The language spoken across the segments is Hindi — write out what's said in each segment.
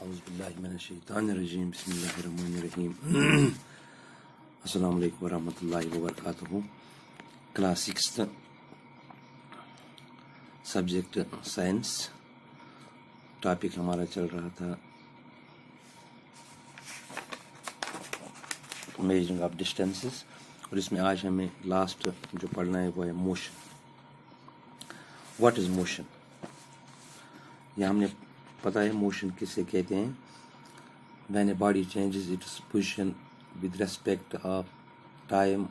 औज़ुबिल्लाहिमिनश्शैतानिर्रजीम बिस्मिल्लाहिर्रहमानिर्रहीम अस्सलामु अलैकुम वरहमतुल्लाहि वबरकातुहू। Class 6 subject science. टॉपिक हमारा चल रहा था मेजरिंग ऑफ डिस्टेंसेस, और इसमें आज हमें लास्ट जो पढ़ना है वो है मोशन। What is motion? यह हमने पता है मोशन किसे कहते हैं। When a body changes its position with respect of time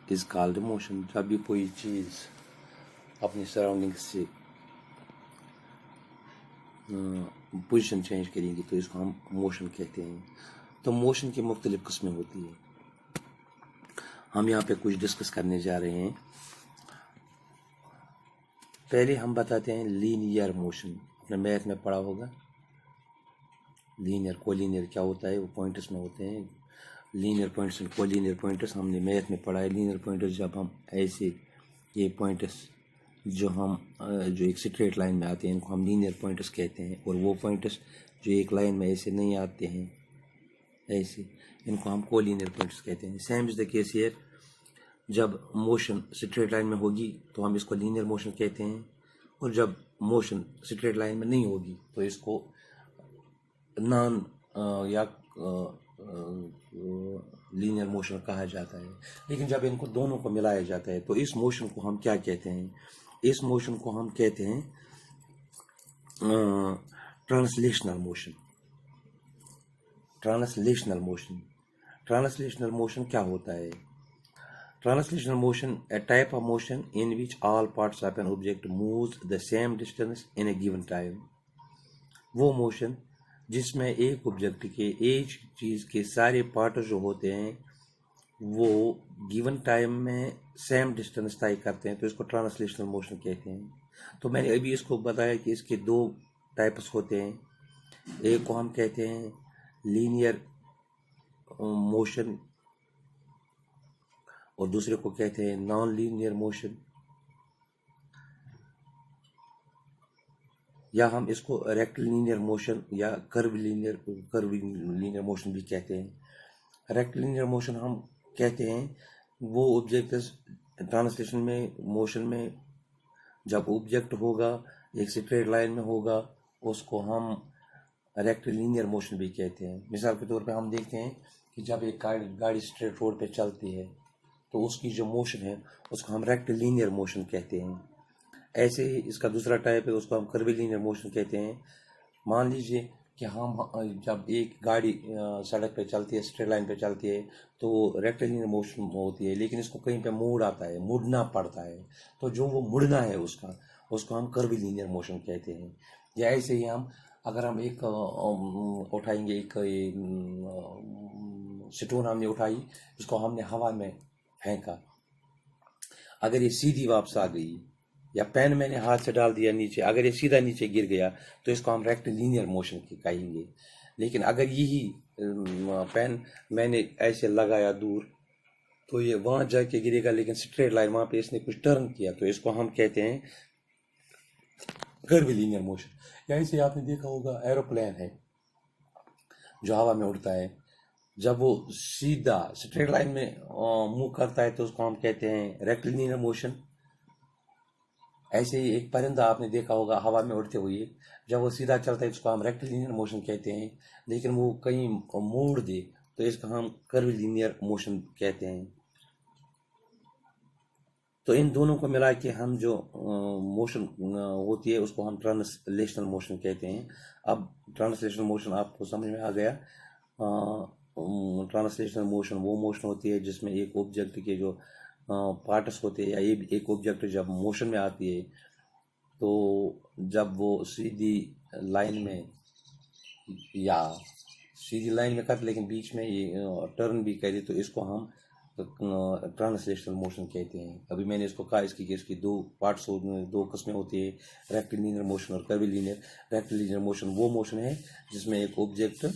is called motion। जब भी कोई चीज़ अपनी सराउंडिंग से पोजीशन चेंज करेगी तो इसको हम मोशन कहते हैं। तो मोशन की मुख्तलिफ किस्में होती है, हम यहाँ पे कुछ डिस्कस करने जा रहे हैं। पहले हम बताते हैं लीनियर मोशन। अपने मैथ में पढ़ा होगा लीनियर कोलिनियर क्या होता है, वो पॉइंट्स में होते हैं। Linear points and collinear points हमने मैथ में पढ़ा है। लीनियर पॉइंट्स जब हम ऐसे ये पॉइंट्स जो एक स्ट्रेट लाइन में आते हैं इनको हम लीनियर पॉइंट्स कहते हैं, और वो पॉइंट्स जो एक लाइन में ऐसे नहीं आते हैं ऐसे, इनको हम कोलिनियर पॉइंट्स कहते हैं। Same is the case here. जब मोशन स्ट्रेट लाइन में होगी तो हम इसको लीनियर मोशन कहते हैं, और जब मोशन स्ट्रेट लाइन में नहीं होगी तो इसको नॉन या लीनियर मोशन कहा जाता है। लेकिन जब इनको दोनों को मिलाया जाता है तो इस मोशन को हम क्या कहते हैं? इस मोशन को हम कहते हैं translational motion. Translational motion. Translational motion क्या होता है? Translational motion, a type of motion in which all parts of an object moves the same distance in a given time। वो मोशन जिसमें एक ऑब्जेक्ट के एक चीज़ के सारे पार्ट जो होते हैं वो गिवन टाइम में सेम डिस्टेंस तय करते हैं, तो इसको ट्रांसलेशनल मोशन कहते हैं। तो मैंने अभी इसको बताया कि इसके दो टाइप्स होते हैं। एक को हम कहते हैं लीनियर मोशन और दूसरे को कहते हैं नॉन लीनियर मोशन, या हम इसको रेक्टिलिनियर मोशन या कर्वीलिनियर मोशन भी कहते हैं। रेक्टिलिनियर मोशन हम कहते हैं वो ऑब्जेक्ट ट्रांसलेशन में मोशन में जब ऑब्जेक्ट होगा एक स्ट्रेट लाइन में होगा उसको हम रेक्टिलिनियर मोशन भी कहते हैं। मिसाल के तौर पे हम देखते हैं कि जब एक गाड़ी स्ट्रेट रोड पे चलती है तो उसकी जो मोशन है उसको हम रेक्टिलिनियर मोशन कहते हैं। ऐसे ही इसका दूसरा टाइप है, उसको हम कर्वीलिनियर मोशन कहते हैं। मान लीजिए कि हम जब एक गाड़ी सड़क पे चलती है, स्ट्रेट लाइन पे चलती है, तो रेक्टिलिनियर मोशन होती है, लेकिन इसको कहीं पे मोड़ आता है, मुड़ना पड़ता है, तो जो वो मुड़ना है उसको हम कर्वीलिनियर मोशन कहते हैं। या ऐसे ही हम अगर हम एक उठाएंगे, एक स्टोन हमने उठाई, इसको हमने हवा में फेंका, अगर ये सीधी वापस आ गई, या पेन मैंने हाथ से डाल दिया नीचे, अगर ये सीधा नीचे गिर गया तो इसको हम रेक्टिलिनियर मोशन कहेंगे। लेकिन अगर यही पेन मैंने ऐसे लगाया दूर तो ये वहां जाके गिरेगा, लेकिन स्ट्रेट लाइन वहां पे इसने कुछ टर्न किया तो इसको हम कहते हैं कर्वीलिनियर मोशन। या इसे आपने देखा होगा एरोप्लेन है जो हवा में उड़ता है, जब वो सीधा स्ट्रेट लाइन में मूव करता है तो उसको हम कहते हैं रेक्टिलिनियर मोशन। ऐसे ही एक परिंदा आपने देखा होगा हवा में उड़ते हुए, जब वो सीधा चलता है उसको हम रेक्टिलिनियर मोशन कहते हैं, लेकिन वो कहीं मोड़ दे तो इसका हम कर्वीलिनियर मोशन कहते हैं। तो इन दोनों को मिला के हम जो मोशन होती है उसको हम ट्रांसलेशनल मोशन कहते हैं। अब ट्रांसलेशनल मोशन आपको समझ में आ गया। ट्रांसलेशनल मोशन वो मोशन होती है जिसमें एक ऑब्जेक्ट के जो पार्ट्स होते हैं, या एक ऑब्जेक्ट जब मोशन में आती है तो जब वो सीधी लाइन में या सीधी लाइन में करते लेकिन बीच में ये टर्न भी करे तो इसको हम ट्रांसलेशनल मोशन कहते हैं। अभी मैंने इसको कहा इसकी दो पार्ट्स दो किस्में होती है, रेक्टिलिनियर मोशन और कर्वीलिनियर। रेक्टिलिनियर मोशन वो मोशन है जिसमें एक ऑब्जेक्ट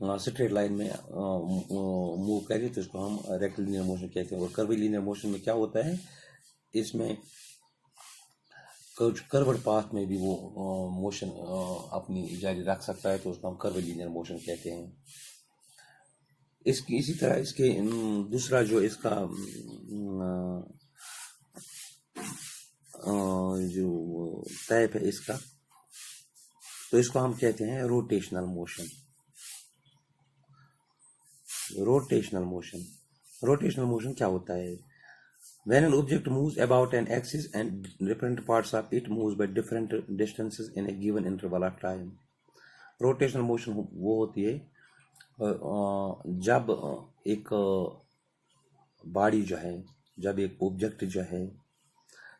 स्ट्रेट लाइन में मूव करे तो इसको हम रेक्टिलिनियर मोशन कहते हैं। और कर्वीलिनियर मोशन में क्या होता है, इसमें कर्वड पाथ में भी वो मोशन अपनी जारी रख सकता है, तो उसको हम कर्वलीनियर मोशन कहते हैं। इसकी इसी तरह इसके दूसरा जो इसका जो टाइप है इसका, तो इसको हम कहते हैं rotational motion. Rotational motion, rotational motion क्या होता है? When an object moves about an axis and different parts of it moves by different distances in a given interval of time. Rotational motion वो होती है जब एक बॉडी जो है, जब एक ऑब्जेक्ट जो है,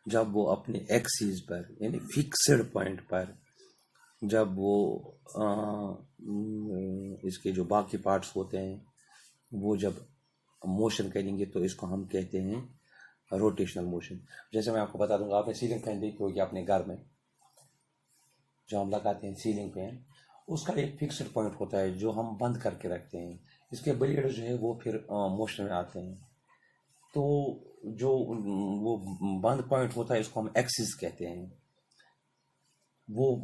जब वो अपने एक्सिस पर यानी फिक्स्ड पॉइंट पर, जब वो इसके जो बाकी पार्ट्स होते हैं वो जब मोशन करेंगे, तो इसको हम कहते हैं रोटेशनल मोशन। जैसे मैं आपको बता दूंगा, आपने सीलिंग फैन देखी होगी अपने घर में, जो हम लगाते हैं सीलिंग फैन, उसका एक फिक्स्ड पॉइंट होता है जो हम बंद करके रखते हैं। इसके ब्लेड जो है वो फिर मोशन में आते हैं, तो जो वो बंद पॉइंट होता है इसको हम एक्सिस कहते हैं। वो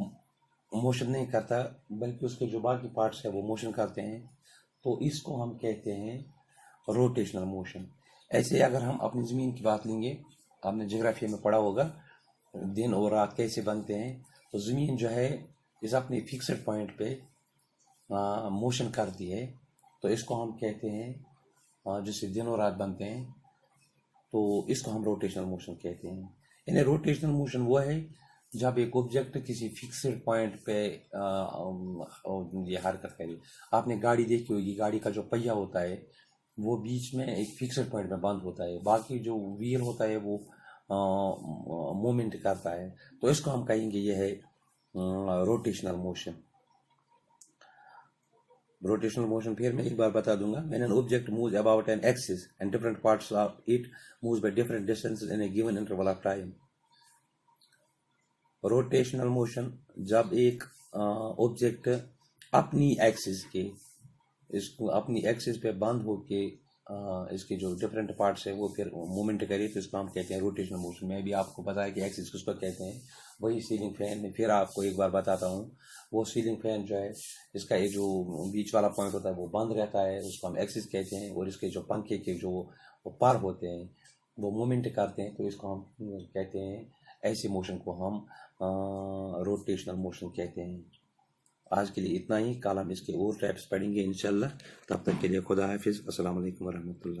मोशन नहीं करता, बल्कि उसके जो बाकी पार्ट्स है वो मोशन करते हैं, तो इसको हम कहते हैं रोटेशनल मोशन। ऐसे अगर हम अपनी ज़मीन की बात लेंगे, आपने ज्योग्राफी में पढ़ा होगा दिन और रात कैसे बनते हैं, तो ज़मीन जो है इस अपने फिक्स्ड पॉइंट पे मोशन करती है, तो इसको हम कहते हैं जिससे दिन और रात बनते हैं, तो इसको हम रोटेशनल मोशन कहते हैं। यानी रोटेशनल मोशन वो है जब एक ऑब्जेक्ट किसी फिक्स्ड पॉइंट पे ये हरकत करे। आपने गाड़ी देखी होगी, गाड़ी का जो पहिया होता है वो बीच में एक फिक्स्ड पॉइंट में बंद होता है, बाकी जो व्हील होता है वो मूवमेंट करता है, तो इसको हम कहेंगे ये है रोटेशनल मोशन। रोटेशनल मोशन फिर मैं एक बार बता दूंगा। When an object moves about an axis and different parts of it moves by different distances in a given interval of time. Rotational motion जब एक ऑब्जेक्ट अपनी एक्सिस के, इसको अपनी एक्सिस पे बंद होके इसके जो डिफरेंट पार्ट्स है वो फिर मूवमेंट करे, तो इसको हम कहते हैं रोटेशनल मोशन। मैं भी आपको बताया कि एक्सिस किसको कहते हैं, वही सीलिंग फैन में फिर आपको एक बार बताता हूँ। वो सीलिंग फैन जो है, इसका ये जो बीच वाला पॉइंट होता है वो बंद रहता है, उसको हम एक्सिस कहते हैं, और इसके जो पंखे के जो वो पार होते हैं वो मूवमेंट करते हैं, तो इसको हम कहते हैं, ऐसे मोशन को हम रोटेशनल मोशन कहते हैं। आज के लिए इतना ही, कल हम इसके और टाइप्स पढ़ेंगे इंशाल्लाह। तब तक के लिए खुदा हाफिज़, अस्सलाम वालेकुम वरहमतुल्लाह।